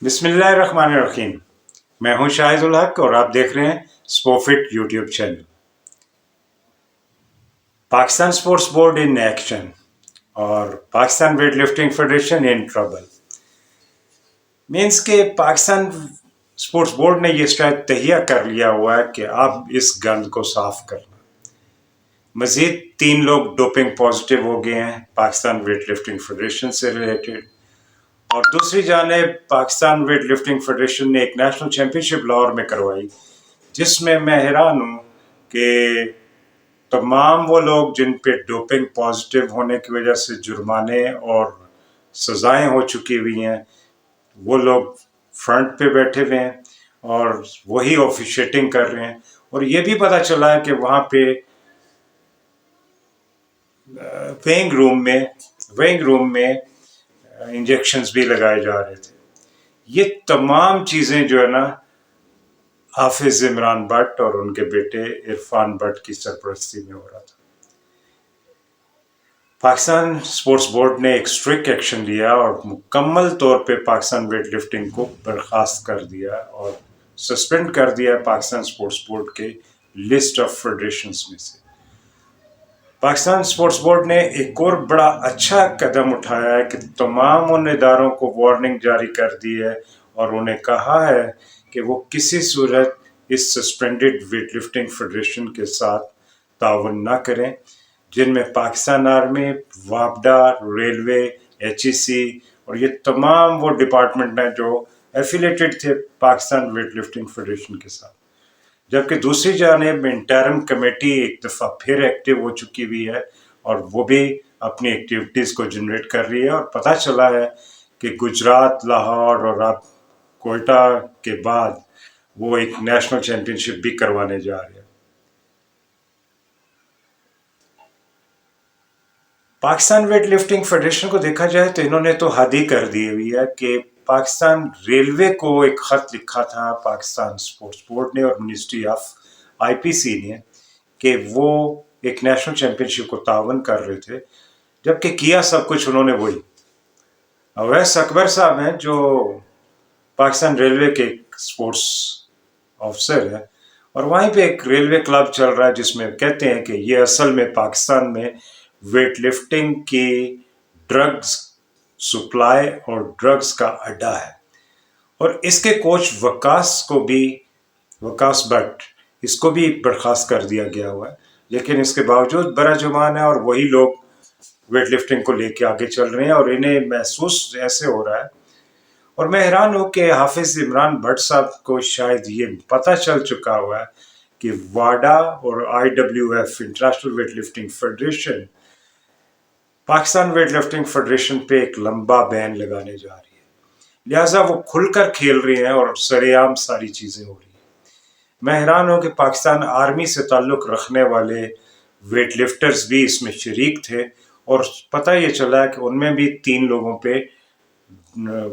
बिस्मिल्लाहिर्रहमानिर्रहीम। मैं हूं शाहिद उल हक और आप देख रहे हैं स्पोफिट YouTube channel. Pakistan sports board in action और Pakistan weightlifting federation in trouble. Means के पाकिस्तान स्पोर्ट्स बोर्ड ने ये शायद तहिया कर लिया हुआ है कि अब इस गंद को साफ करना। मजीद 3 लोग डोपिंग पॉजिटिव हो गए हैं पाकिस्तान वेट लिफ्टिंग फेडरेशन से रिलेटेड, और दूसरी जानिब पाकिस्तान वेट लिफ्टिंग फेडरेशन ने एक नेशनल चैम्पियनशिप लाहौर में करवाई, जिसमें मैं हैरान हूँ कि तमाम वो लोग जिन पे डोपिंग पॉजिटिव होने की वजह से जुर्माने और सज़ाएं हो चुकी हुई हैं, वो लोग फ्रंट पे बैठे हुए हैं और वही ऑफिशिएटिंग कर रहे हैं। और ये भी पता चला है कि वहाँ पे वेइंग रूम में इंजेक्शंस भी लगाए जा रहे थे। ये तमाम चीज़ें जो है ना, हाफिज इमरान भट्ट और उनके बेटे इरफान भट्ट की सरपरस्ती में हो रहा था। पाकिस्तान स्पोर्ट्स बोर्ड ने एक स्ट्रिक्ट एक्शन लिया और मुकम्मल तौर पे पाकिस्तान वेट लिफ्टिंग को बर्खास्त कर दिया और सस्पेंड कर दिया पाकिस्तान स्पोर्ट्स बोर्ड के लिस्ट ऑफ फेडरेशंस में से। पाकिस्तान स्पोर्ट्स बोर्ड ने एक और बड़ा अच्छा कदम उठाया है कि तमाम उन इदारों को वार्निंग जारी कर दी है और उन्हें कहा है कि वो किसी सूरत इस सस्पेंडेड वेट लिफ्टिंग फेडरेशन के साथ ताउन ना करें, जिनमें पाकिस्तान आर्मी, वापडा, रेलवे, HEC और ये तमाम वो डिपार्टमेंट हैं जो एफिलेटेड थे पाकिस्तान वेट लिफ्टिंग फेडरेशन के साथ। जबकि दूसरी जानिब इंटरिम कमेटी एक दफ़ा फिर एक्टिव हो चुकी हुई है और वो भी अपनी एक्टिविटीज़ को जनरेट कर रही है, और पता चला है कि गुजरात, लाहौर और अब कोयटा के बाद वो एक नेशनल चैम्पियनशिप भी करवाने जा रहे हैं। पाकिस्तान वेट लिफ्टिंग फेडरेशन को देखा जाए तो इन्होंने तो हद ही कर दी हुई है कि पाकिस्तान रेलवे को एक ख़त लिखा था पाकिस्तान स्पोर्ट्स बोर्ड ने और मिनिस्ट्री ऑफ IPC ने कि वो एक नेशनल चैम्पियनशिप को तावन कर रहे थे, जबकि किया सब कुछ उन्होंने वही। अवैस अकबर साहब हैं जो पाकिस्तान रेलवे के स्पोर्ट्स ऑफिसर है, और वहीं पे एक रेलवे क्लब चल रहा है जिसमें कहते हैं कि ये असल में पाकिस्तान में वेट लिफ्टिंग की ड्रग्स सप्लाई और ड्रग्स का अड्डा है। और इसके कोच वकास भट्ट, इसको भी बर्खास्त कर दिया गया हुआ है, लेकिन इसके बावजूद बड़ा जुबान है और वही लोग वेट लिफ्टिंग को लेके आगे चल रहे हैं और इन्हें महसूस ऐसे हो रहा है। और मैं हैरान हूँ कि हाफिज इमरान भट्ट साहब को शायद ये पता चल चुका हुआ है कि वाडा और IWF international weight lifting federation Pakistan weightlifting federation पे एक लंबा बैन लगाने जा रही है, लिहाजा वो खुलकर खेल रही हैं और सरेआम सारी चीज़ें हो रही हैं। मैं हैरान हूँ कि पाकिस्तान आर्मी से ताल्लुक़ रखने वाले वेट लिफ्टर्स भी इसमें शरीक थे, और पता ये चला है कि उनमें भी 3 लोगों पे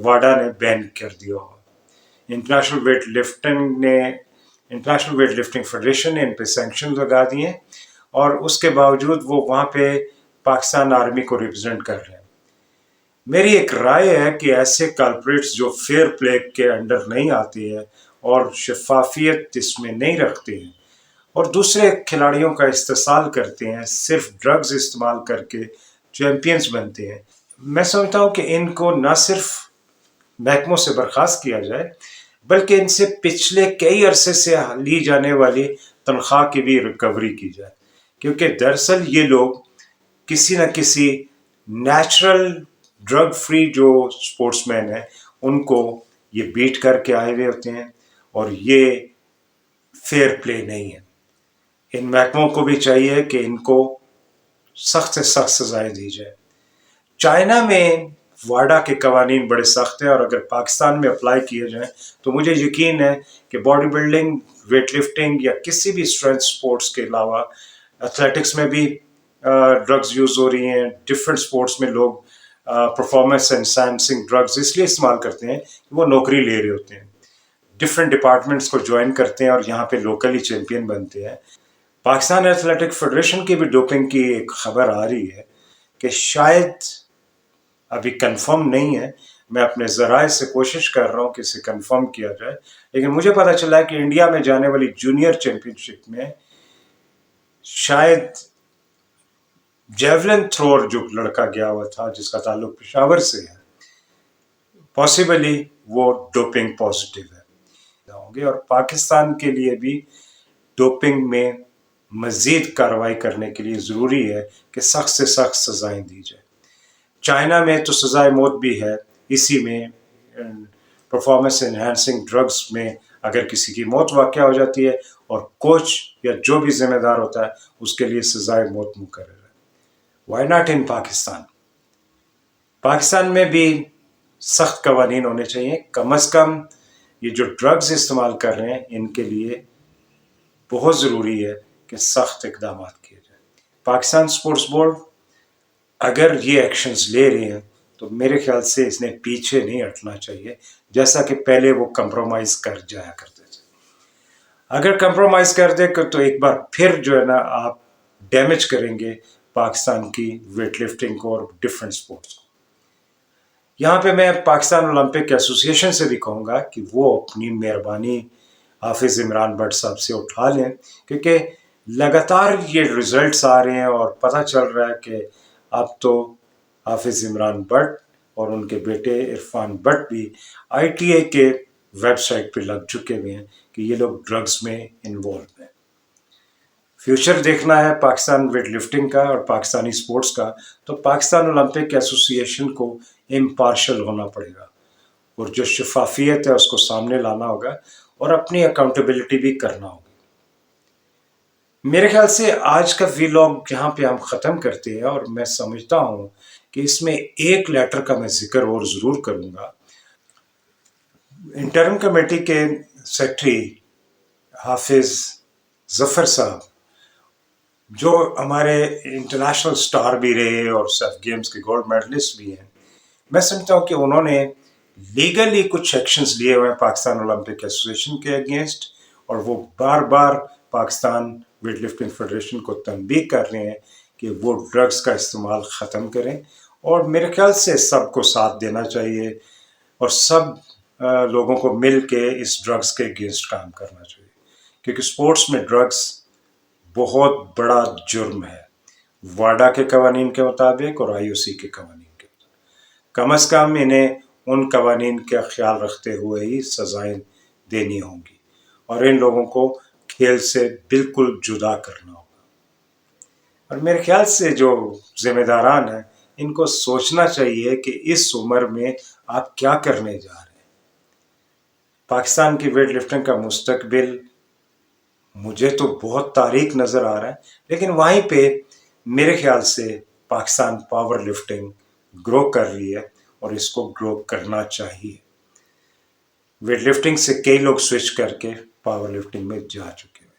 वाडा ने बैन कर दिया हुआ। इंटरनेशनल वेट लिफ्टिंग फेडरेशन ने इन पे सैंक्शन लगा दिए और उसके बावजूद वो वहाँ पे पाकिस्तान आर्मी को रिप्रेजेंट कर रहे हैं। मेरी एक राय है कि ऐसे कल्प्रिट्स जो फेयर प्ले के अंडर नहीं आती है और शफाफियत इसमें नहीं रखते हैं और दूसरे खिलाड़ियों का इस्तेसाल करते हैं, सिर्फ ड्रग्स इस्तेमाल करके चैंपियंस बनते हैं, मैं समझता हूँ कि इनको न सिर्फ महकमों से बर्खास्त किया जाए बल्कि इनसे पिछले कई अरसे से ली जाने वाली तनख्वाह की भी रिकवरी की जाए, क्योंकि दरअसल ये लोग किसी न किसी नेचुरल ड्रग फ्री जो स्पोर्ट्समैन हैं उनको ये बीट करके आए हुए होते हैं, और ये फेयर प्ले नहीं है। इन महकमों को भी चाहिए कि इनको सख्त से सख्त सजाएं दी जाए। चाइना में वाडा के कवानीन बड़े सख्त हैं और अगर पाकिस्तान में अप्लाई किए जाएं तो मुझे यकीन है कि बॉडी बिल्डिंग, वेट लिफ्टिंग या किसी भी स्ट्रेंथ स्पोर्ट्स के अलावा एथलेटिक्स में भी ड्रग्स यूज़ हो रही हैं। डिफरेंट स्पोर्ट्स में लोग परफॉर्मेंस एनहांसिंग ड्रग्स इसलिए इस्तेमाल करते हैं कि वो नौकरी ले रहे होते हैं, डिफरेंट डिपार्टमेंट्स को ज्वाइन करते हैं और यहाँ पे लोकली चैम्पियन बनते हैं। पाकिस्तान एथलेटिक फेडरेशन की भी डोपिंग की एक खबर आ रही है कि शायद अभी कंफर्म नहीं है, میں اپنے ذرائع سے کوشش کر رہا ہوں کہ اسے کنفرم کیا جائے، لیکن مجھے پتا چلا ہے کہ انڈیا میں جانے والی جونیئر چیمپئن شپ میں شاید جیولن تھرور جو لڑکا گیا ہوا تھا جس کا تعلق پشاور سے ہے، پاسبلی وہ ڈوپنگ پازیٹیو ہے، اور پاکستان کے لیے بھی ڈوپنگ میں مزید کارروائی کرنے کے لیے ضروری ہے کہ سخت سے سخت سزائیں دی جائیں۔ چائنا میں تو سزائے موت بھی ہے، اسی میں پرفارمنس انہینسنگ ڈرگز میں اگر کسی کی موت واقع ہو جاتی ہے اور کوچ یا جو بھی ذمہ دار ہوتا ہے اس کے لیے سزائے موت مقرر ہے۔ Why not in Pakistan? Pakistan میں بھی سخت قوانین ہونے چاہیے، کم از کم یہ جو ڈرگز استعمال کر رہے ہیں ان کے لیے بہت ضروری ہے کہ سخت اقدامات کیے جائیں۔ پاکستان سپورٹس بورڈ اگر یہ ایکشنز لے رہے ہیں تو میرے خیال سے اس نے پیچھے نہیں ہٹنا چاہیے، جیسا کہ پہلے وہ کمپرومائز کر جایا کرتے تھے۔ اگر کمپرومائز کر دے تو ایک بار پھر جو ہے نا آپ ڈیمیج کریں گے پاکستان کی ویٹ لفٹنگ کو اور ڈفرینٹ سپورٹس کو۔ یہاں پہ میں پاکستان اولمپک ایسوسی ایشن سے بھی کہوں گا کہ وہ اپنی مہربانی حافظ عمران بٹ صاحب سے اٹھا لیں، کیونکہ لگاتار یہ رزلٹس آ رہے ہیں اور پتہ چل رہا ہے کہ اب تو حافظ عمران بٹ اور ان کے بیٹے عرفان بٹ بھی ITA کے ویب سائٹ پہ لگ چکے ہوئے ہیں کہ یہ لوگ ڈرگز میں انوالو ہیں۔ فیوچر دیکھنا ہے پاکستان ویٹ لفٹنگ کا اور پاکستانی سپورٹس کا، تو پاکستان اولمپک ایسوسی ایشن کو امپارشل ہونا پڑے گا اور جو شفافیت ہے اس کو سامنے لانا ہوگا اور اپنی اکاؤنٹیبلٹی بھی کرنا ہوگا۔ میرے خیال سے آج کا ویلاگ یہاں پہ ہم ختم کرتے ہیں، اور میں سمجھتا ہوں کہ اس میں ایک لیٹر کا میں ذکر اور ضرور کروں گا۔ انٹرم کمیٹی کے سیکرٹری حافظ ظفر صاحب جو ہمارے انٹرنیشنل سٹار بھی رہے اور سیف گیمز کے گولڈ میڈلسٹ بھی ہیں، میں سمجھتا ہوں کہ انہوں نے لیگلی کچھ ایکشنز لیے ہوئے ہیں پاکستان اولمپک ایسوسی ایشن کے اگینسٹ، اور وہ بار بار پاکستان ویٹ لفٹنگ فیڈریشن کو تنبیہ کر رہے ہیں کہ وہ ڈرگز کا استعمال ختم کریں، اور میرے خیال سے سب کو ساتھ دینا چاہیے اور سب لوگوں کو مل کے اس ڈرگز کے اگینسٹ کام کرنا چاہیے، کیونکہ سپورٹس میں ڈرگز بہت بڑا جرم ہے واڈا کے قوانین کے مطابق اور IOC کے قوانین کے مطابق۔ کم از کم انہیں ان قوانین کا خیال رکھتے ہوئے ہی سزائیں دینی ہوں گی اور ان لوگوں کو کھیل سے بالکل جدا کرنا ہوگا۔ اور میرے خیال سے جو ذمہ داران ہیں ان کو سوچنا چاہیے کہ اس عمر میں آپ کیا کرنے جا رہے ہیں۔ پاکستان کی ویٹ لفٹنگ کا مستقبل مجھے تو بہت تاریک نظر آ رہا ہے، لیکن وہیں پہ میرے خیال سے پاکستان پاور لفٹنگ گرو کر رہی ہے اور اس کو گرو کرنا چاہیے۔ ویٹ لفٹنگ سے کئی لوگ سوئچ کر کے پاور لفٹنگ میں جا چکے ہیں۔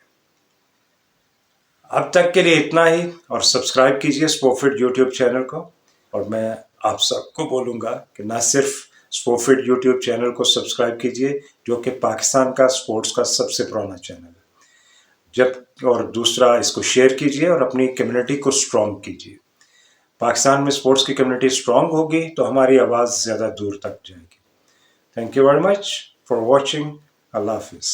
اب تک کے لیے اتنا ہی، اور سبسکرائب کیجئے اسپورٹ یوٹیوب چینل کو، اور میں آپ سب کو بولوں گا کہ نہ صرف اسپورٹ یوٹیوب چینل کو سبسکرائب کیجئے جو کہ پاکستان کا سپورٹس کا سب سے پرانا چینل ہے، اور دوسرا اس کو شیئر کیجئے اور اپنی کمیونٹی کو سٹرونگ کیجئے۔ پاکستان میں سپورٹس کی کمیونٹی سٹرونگ ہوگی تو ہماری آواز زیادہ دور تک جائے گی۔ Thank you very much for watching. اللہ حافظ۔